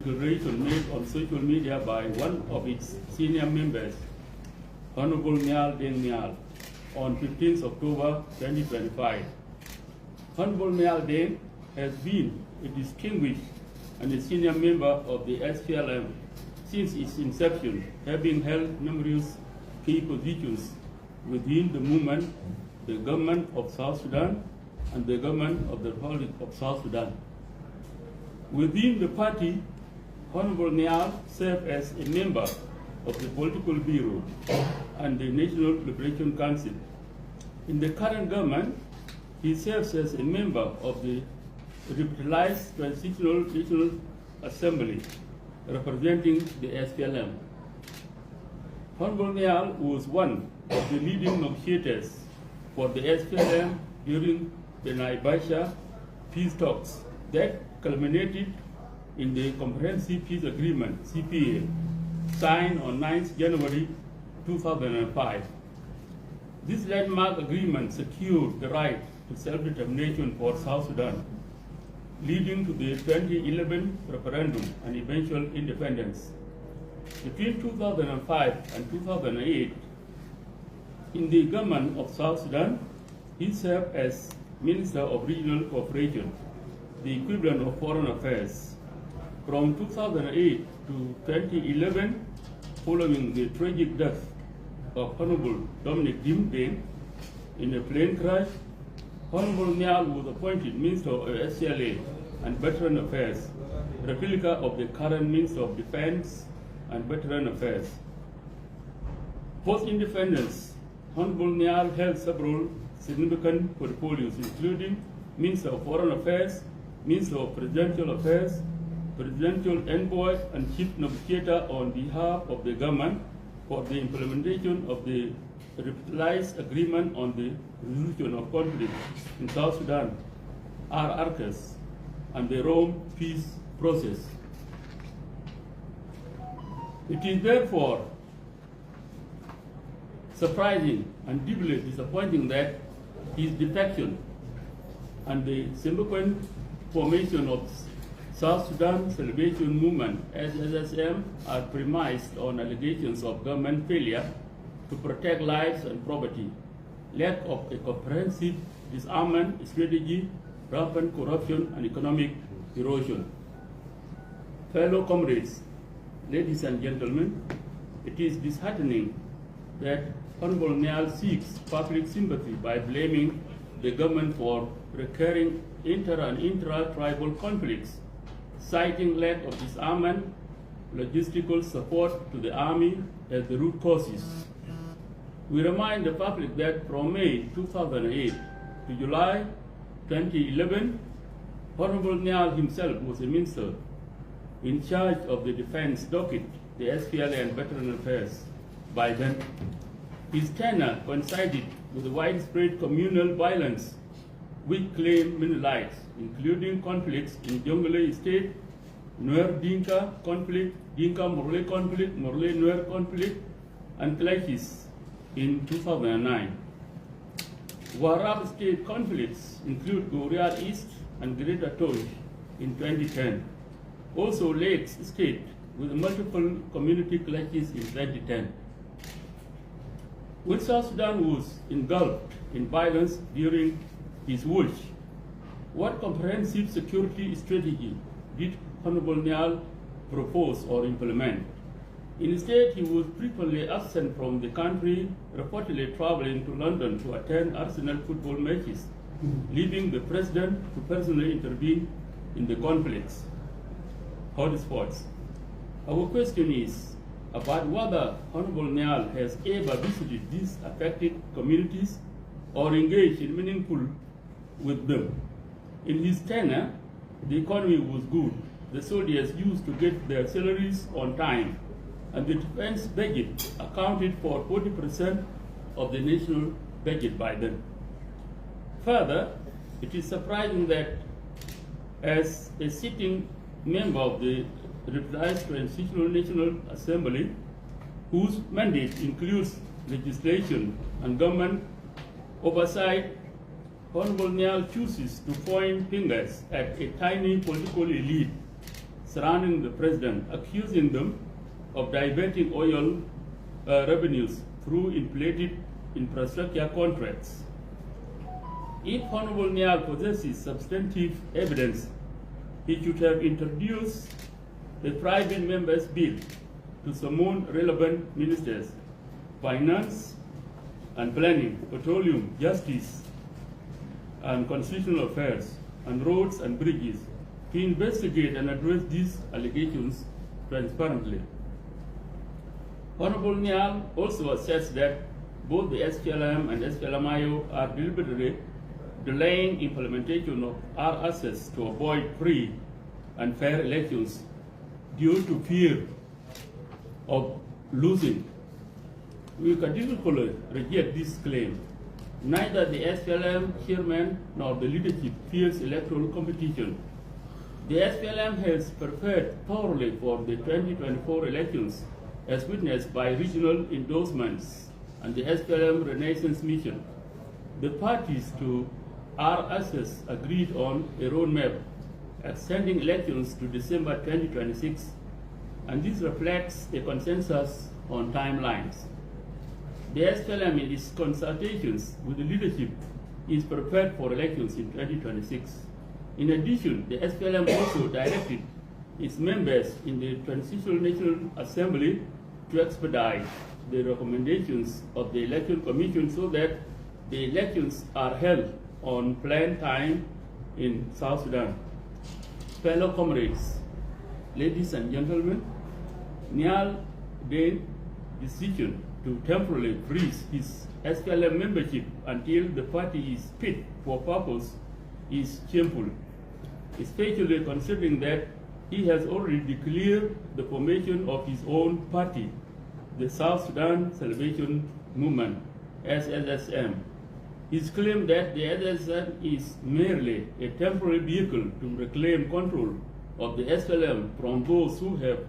declaration made on social media by one of its senior members, Honorable Nhial Deng Nhial, on 15th October 2025. Honorable Nhial Deng has been a distinguished and a senior member of the SPLM since its inception, having held numerous key positions within the movement, the government of South Sudan, and the government of the Republic of South Sudan. Within the party, Honorable Nhial served as a member of the Political Bureau and the National Liberation Council. In the current government, he serves as a member of the revitalized Transitional National Assembly, representing the SPLM. Honorable Nhial was one of the leading negotiators for the SPLM during the Naivasha peace talks that culminated in the Comprehensive Peace Agreement, CPA, signed on 9th January 2005. This landmark agreement secured the right to self-determination for South Sudan, leading to the 2011 referendum and eventual independence. Between 2005 and 2008, in the government of South Sudan, he served as Minister of Regional Cooperation, the equivalent of Foreign Affairs. From 2008 to 2011, following the tragic death of Honorable Dominic Deng in a plane crash, Honorable Nhial was appointed Minister of SCLA and Veteran Affairs, replica of the current Minister of Defense and Veteran Affairs. Post-independence, Honorable Nhial held several significant portfolios, including Minister of Foreign Affairs, Minister of Presidential Affairs, Presidential Envoy, and Chief Negotiator on behalf of the government for the implementation of the revitalized agreement on the resolution of conflict in South Sudan, RRCAS, and the Rome peace process. It is therefore surprising and deeply disappointing that his defection and the subsequent formation of South Sudan Salvation Movement as SSM are premised on allegations of government failure to protect lives and property, lack of a comprehensive disarmament strategy, rampant corruption, and economic erosion. Fellow comrades, ladies and gentlemen, it is disheartening that Honorable Nhial seeks public sympathy by blaming the government for recurring inter- and intra-tribal conflicts, citing lack of disarmament, logistical support to the army as the root causes. We remind the public that from May 2008 to July 2011, Honorable Nhial himself was a minister in charge of the defense docket, the SPLM and Veteran Affairs. By then, his tenure coincided with the widespread communal violence which claimed many lives, including conflicts in Jonglei State, Nuer-Dinka conflict, Dinka-Murle conflict, Murle-Nuer conflict, and clashes in 2009. Warrap State conflicts include Gogrial East and Greater Tonj in 2010. Also Lakes State with multiple community clashes in 2010. When South Sudan was engulfed in violence during his watch, what comprehensive security strategy did Honorable Nhial propose or implement? Instead, he was frequently absent from the country, reportedly traveling to London to attend Arsenal football matches, leaving the president to personally intervene in the conflicts. Hotspots. Our question is about whether Honorable Nhial has ever visited these affected communities or engaged in meaningful with them. In his tenure, the economy was good. The soldiers used to get their salaries on time, and the defense budget accounted for 40% of the national budget by then. Further, it is surprising that as a sitting member of the revitalized Transitional National Assembly, whose mandate includes legislation and government oversight, Honorable Nhial chooses to point fingers at a tiny political elite surrounding the president, accusing them of diverting oil revenues through inflated infrastructure contracts. If Honorable Nhial possesses substantive evidence, he should have introduced a private member's bill to summon relevant ministers, finance and planning, petroleum, justice, and constitutional affairs, and roads and bridges to investigate and address these allegations transparently. Honorable Nhial also asserts that both the SPLM and SPLM-IO are deliberately delaying implementation of RSS to avoid free and fair elections due to fear of losing. We categorically reject this claim. Neither the SPLM chairman nor the leadership fears electoral competition. The SPLM has prepared thoroughly for the 2024 elections, as witnessed by regional endorsements and the SPLM Renaissance Mission. The parties to RSS agreed on a roadmap extending elections to December 2026, and this reflects a consensus on timelines. The SPLM, in its consultations with the leadership, is prepared for elections in 2026. In addition, the SPLM also directed its members in the Transitional National Assembly to expedite the recommendations of the Election Commission so that the elections are held on planned time in South Sudan. Fellow comrades, ladies and gentlemen, Nhial Deng's decision to temporarily freeze his SPLM membership until the party is fit for purpose is shameful, especially considering that he has already declared the formation of his own party, the South Sudan Salvation Movement, SSM. His claim that the SSM is merely a temporary vehicle to reclaim control of the SPLM from those who have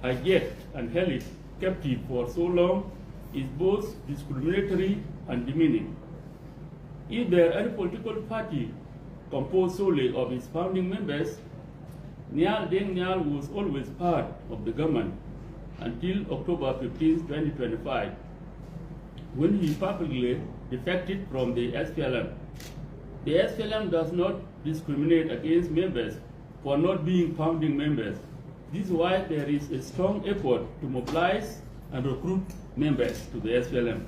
hijacked and held it captive for so long is both discriminatory and demeaning. If there are any political party composed solely of its founding members, Nhial Deng Nhial was always part of the government until October 15, 2025, when he publicly defected from the SPLM. The SPLM does not discriminate against members for not being founding members. This is why there is a strong effort to mobilize and recruit members to the SPLM.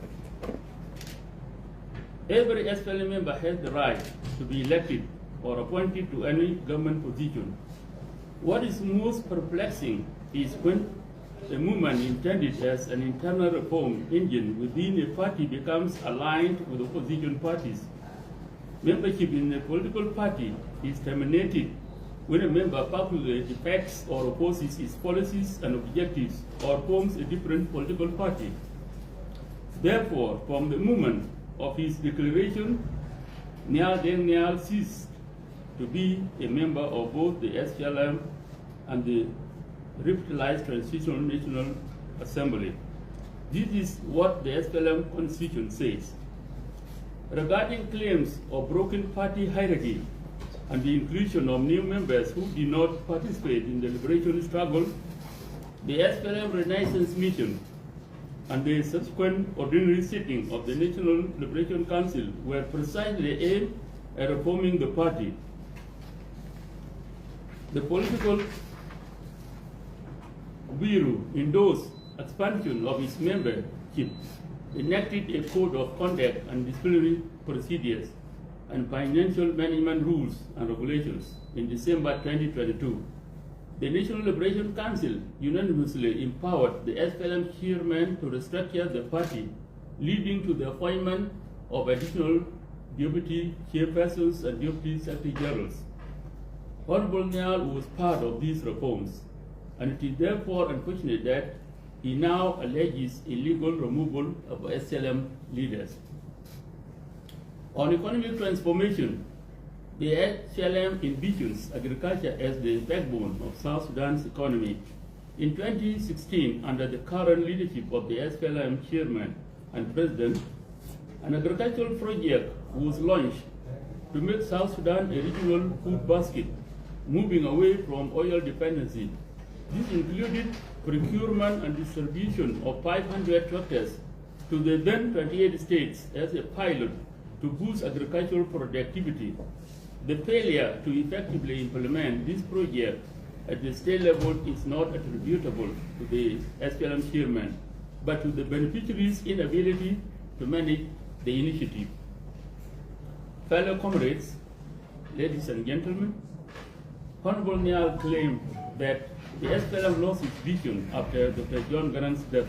Every SPLM member has the right to be elected or appointed to any government position. What is most perplexing is when a movement intended as an internal reform engine within a party becomes aligned with opposition parties. Membership in a political party is terminated when a member publicly defects or opposes its policies and objectives or forms a different political party. Therefore, from the moment of his declaration, Nhial Deng Nhial ceased to be a member of both the SPLM and the revitalized Transitional National Assembly. This is what the SPLM Constitution says. Regarding claims of broken party hierarchy and the inclusion of new members who did not participate in the liberation struggle, the SPLM Renaissance Mission and the subsequent ordinary sitting of the National Liberation Council were precisely aimed at reforming the party. The political bureau endorsed expansion of its membership, enacted a code of conduct and disciplinary procedures, and financial management rules and regulations in December 2022. The National Liberation Council unanimously empowered the SPLM chairman to restructure the party, leading to the appointment of additional deputy chairpersons and deputy secretary generals. Honorable Nhial was part of these reforms, and it is therefore unfortunate that he now alleges illegal removal of SPLM leaders. On economic transformation, the SPLM envisions agriculture as the backbone of South Sudan's economy. In 2016, under the current leadership of the SPLM chairman and president, an agricultural project was launched to make South Sudan a regional food basket, moving away from oil dependency. This included procurement and distribution of 500 tractors to the then 28 states as a pilot to boost agricultural productivity. The failure to effectively implement this project at the state level is not attributable to the SPLM chairman, but to the beneficiaries' inability to manage the initiative. Fellow comrades, ladies and gentlemen, Honorable Nhial claimed that the SPLM lost its vision after Dr. John Garang's death,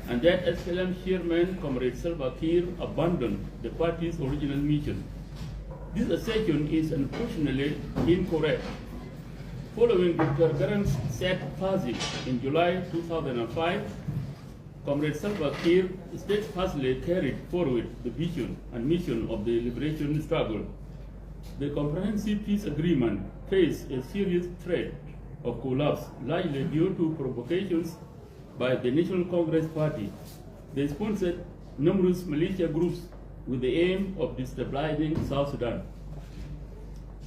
and that SPLM chairman, Comrade Salva Kiir, abandoned the party's original mission. This assertion is unfortunately incorrect. Following Dr. Garang's sad passing in July 2005, Comrade Salva Kiir steadfastly carried forward the vision and mission of the liberation struggle. The comprehensive peace agreement faced a serious threat of collapse, largely due to provocations by the National Congress Party. They sponsored numerous militia groups with the aim of destabilizing South Sudan.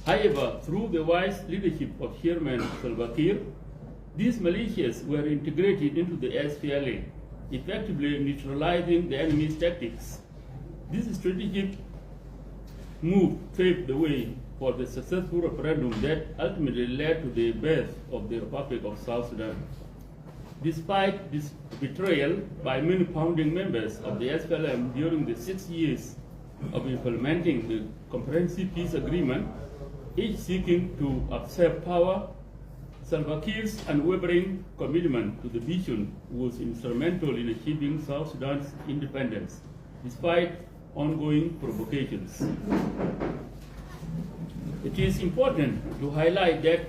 However, through the wise leadership of Chairman Salva Kiir, these militias were integrated into the SPLA, effectively neutralizing the enemy's tactics. This strategic move paved the way for the successful referendum that ultimately led to the birth of the Republic of South Sudan. Despite this betrayal by many founding members of the SPLM during the 6 years of implementing the comprehensive peace agreement, each seeking to usurp power, Salva Kiir's unwavering commitment to the vision was instrumental in achieving South Sudan's independence, despite ongoing provocations. It is important to highlight that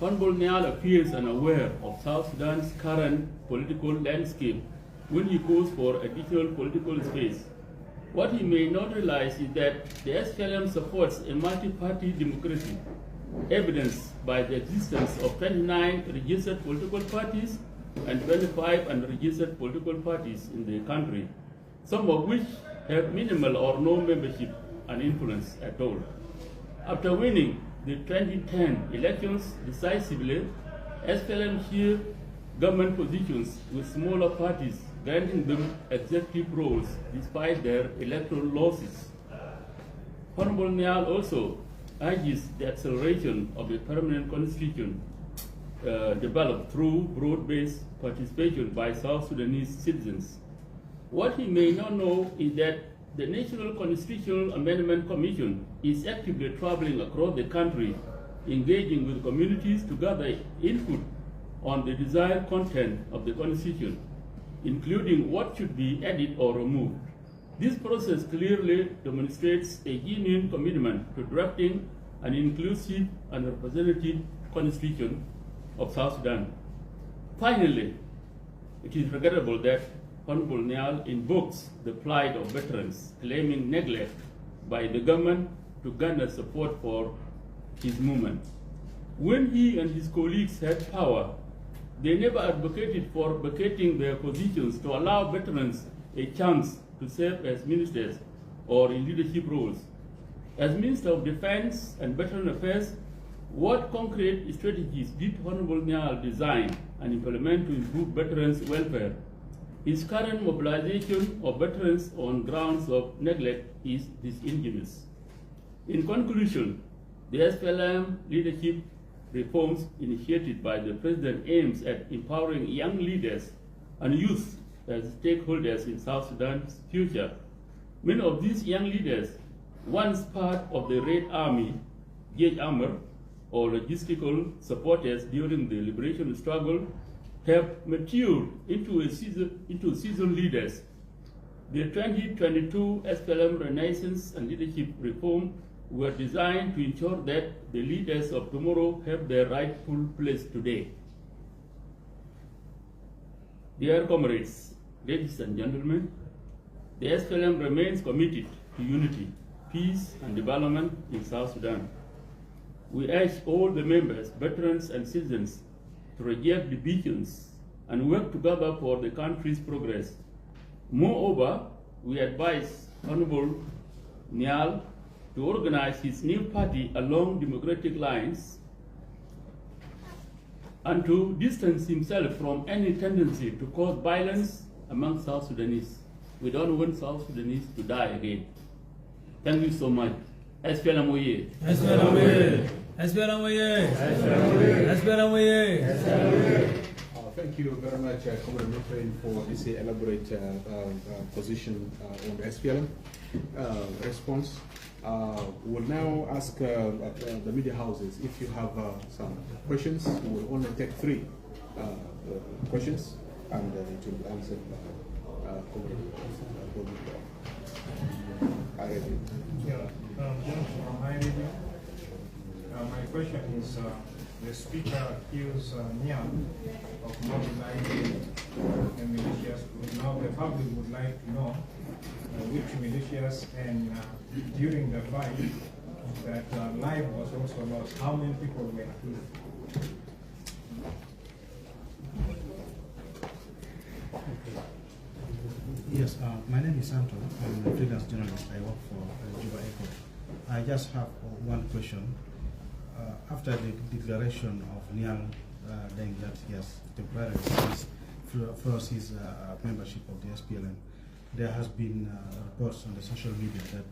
Honorable Nhial appears unaware of South Sudan's current political landscape when he calls for additional political space. What he may not realize is that the SPLM supports a multi-party democracy, evidenced by the existence of 29 registered political parties and 25 unregistered political parties in the country, some of which have minimal or no membership and influence at all. After winning the 2010 elections decisively, SPLM shared government positions with smaller parties, granting them executive roles despite their electoral losses. Honorable Nhial also urges the acceleration of a permanent constitution developed through broad-based participation by South Sudanese citizens. What he may not know is that the National Constitutional Amendment Commission is actively traveling across the country, engaging with communities to gather input on the desired content of the Constitution, including what should be added or removed. This process clearly demonstrates a genuine commitment to drafting an inclusive and representative Constitution of South Sudan. Finally, it is regrettable that Honorable Nhial invokes the plight of veterans, claiming neglect by the government to garner support for his movement. When he and his colleagues had power, they never advocated for vacating their positions to allow veterans a chance to serve as ministers or in leadership roles. As Minister of Defense and Veteran Affairs, what concrete strategies did Honorable Nhial design and implement to improve veterans' welfare? His current mobilization of veterans on grounds of neglect is disingenuous. In conclusion, the SPLM leadership reforms initiated by the President aims at empowering young leaders and youth as stakeholders in South Sudan's future. Many of these young leaders, once part of the Red Army, Gauge Armor, or logistical supporters during the liberation struggle, have matured into seasoned leaders. The 2022 SPLM Renaissance and Leadership Reform were designed to ensure that the leaders of tomorrow have their rightful place today. Dear comrades, ladies and gentlemen, the SPLM remains committed to unity, peace, and development in South Sudan. We urge all the members, veterans, and citizens to reject divisions and work together for the country's progress. Moreover, we advise Honorable Nhial to organize his new party along democratic lines and to distance himself from any tendency to cause violence among South Sudanese. We don't want South Sudanese to die again. Thank you so much. SPLM oye. SPLM oye. SPLM oye. SPLM oye. Thank you very much, Comrade Murle, for this elaborate position on the SPLM response. We'll now ask the media houses if you have some questions. We'll only take 3 questions, and it will be answered by Comrade Gogrial. John from High Radio. My question is, the speaker accused Nhial of mobilizing the militias. Now the public would like to know which militias, and during the fight that life was also lost, how many people were killed? Yes, my name is Santo. I'm a freelance journalist. I work for Juba Echo. I just have one question. After the declaration of Nhial Deng that he has temporarily froze his membership of the SPLM, there has been reports on the social media that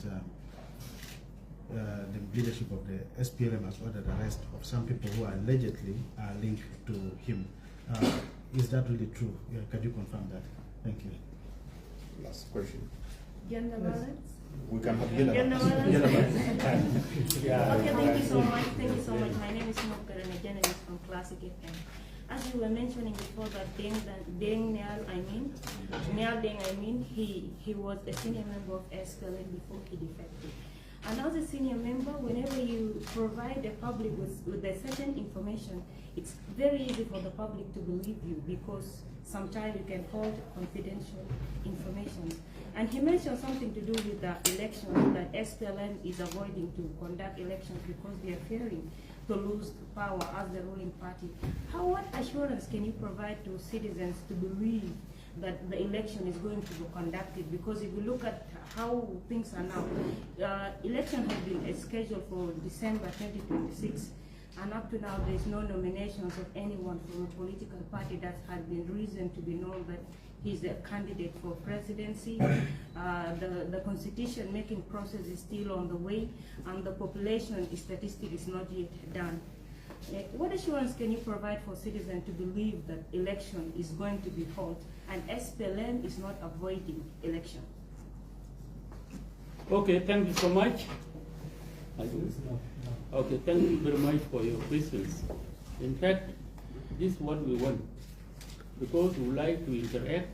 the leadership of the SPLM has ordered the arrest of some people who are allegedly linked to him. Is that really true? Can you confirm that? Thank you. Last question. Gender balance? We can have Gender balance? Yeah. Okay, thank you so much. Thank you so much. My name is Mokar, I'm a journalist from Classic FM. As you were mentioning before, that Nhial Deng, he was a senior member of SPLM before he defected. And as a senior member, whenever you provide the public with a certain information, it's very easy for the public to believe you, because sometimes you can hold confidential information. And he mentioned something to do with the elections, that SPLM is avoiding to conduct elections because they are fearing to lose power as the ruling party. What assurance can you provide to citizens to believe that the election is going to be conducted? Because if you look at how things are now, election has been scheduled for December 2026, and up to now there is no nominations of anyone from a political party that has been reason to be known that he's a candidate for presidency. The constitution making process is still on the way, and the population statistic is not yet done. What assurance can you provide for citizens to believe that election is going to be held and SPLM is not avoiding election? Okay, thank you so much. Okay, thank you very much for your questions. In fact, this is what we want, because we like to interact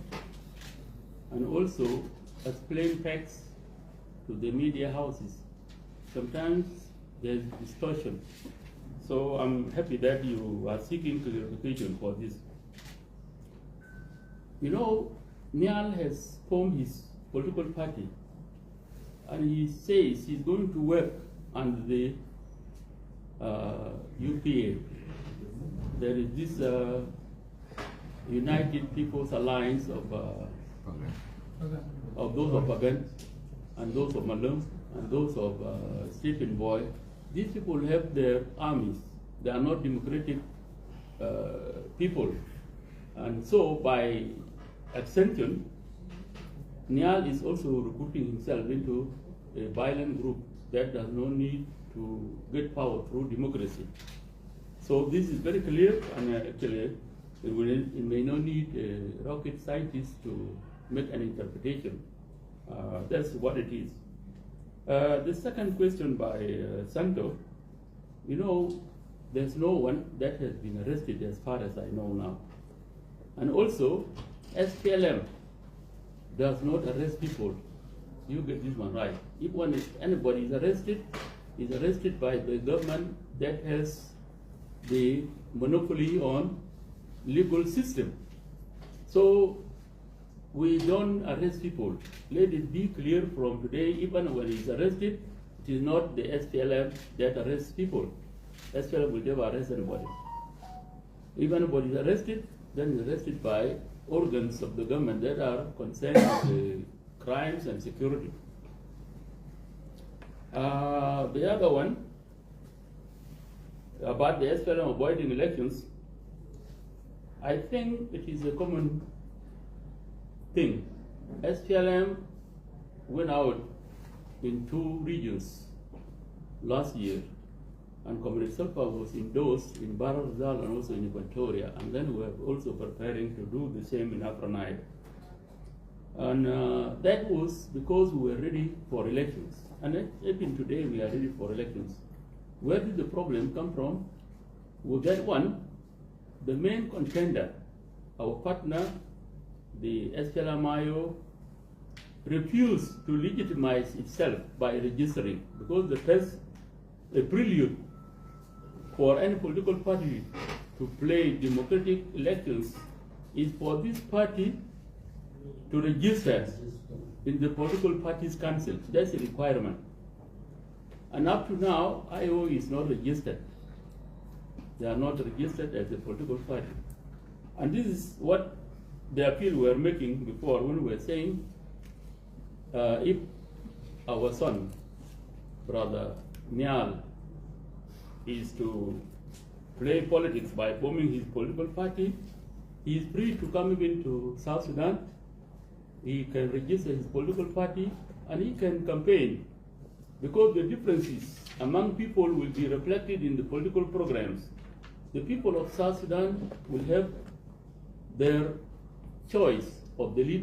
and also explain facts to the media houses. Sometimes there's distortion. So I'm happy that you are seeking clarification for this. You know, Nhial has formed his political party, and he says he's going to work under the UPA. There is this United People's Alliance of those of Pagan, and those of Malum, and those of Stephen Boy. These people have their armies. They are not democratic people. And so by extension, Nhial is also recruiting himself into a violent group that does not need to get power through democracy. So this is very clear, and actually it may not need a rocket scientist to make an interpretation. That's what it is. The second question by Santo, you know, there's no one that has been arrested as far as I know now. And also, SPLM does not arrest people. You get this one right. If anybody is arrested by the government that has the monopoly on legal system. So we don't arrest people. Let it be clear from today, even when he's arrested, it is not the SPLM that arrests people. SPLM will never arrest anybody. If anybody is arrested, then he's arrested by organs of the government that are concerned with the crimes and security. The other one, about the SPLM avoiding elections, I think it is a common thing. SPLM went out in 2 regions last year, and Comrade Salpa was endorsed in Barazal and also in Equatoria, and then we are also preparing to do the same in Upper Nile. And that was because we were ready for elections. And even today we are ready for elections. Where did the problem come from? With that one, the main contender, our partner, the SPLM-IO, refused to legitimize itself by registering, because the first prelude for any political party to play democratic elections is for this party to register in the political parties council. That's a requirement. And up to now, IO is not registered. They are not registered as a political party. And this is what the appeal we were making before, when we were saying, if our son, Brother Nhial, is to play politics by forming his political party, he is free to come even to South Sudan. He can register his political party and he can campaign, because the differences among people will be reflected in the political programs. The people of South Sudan will have their choice of the leader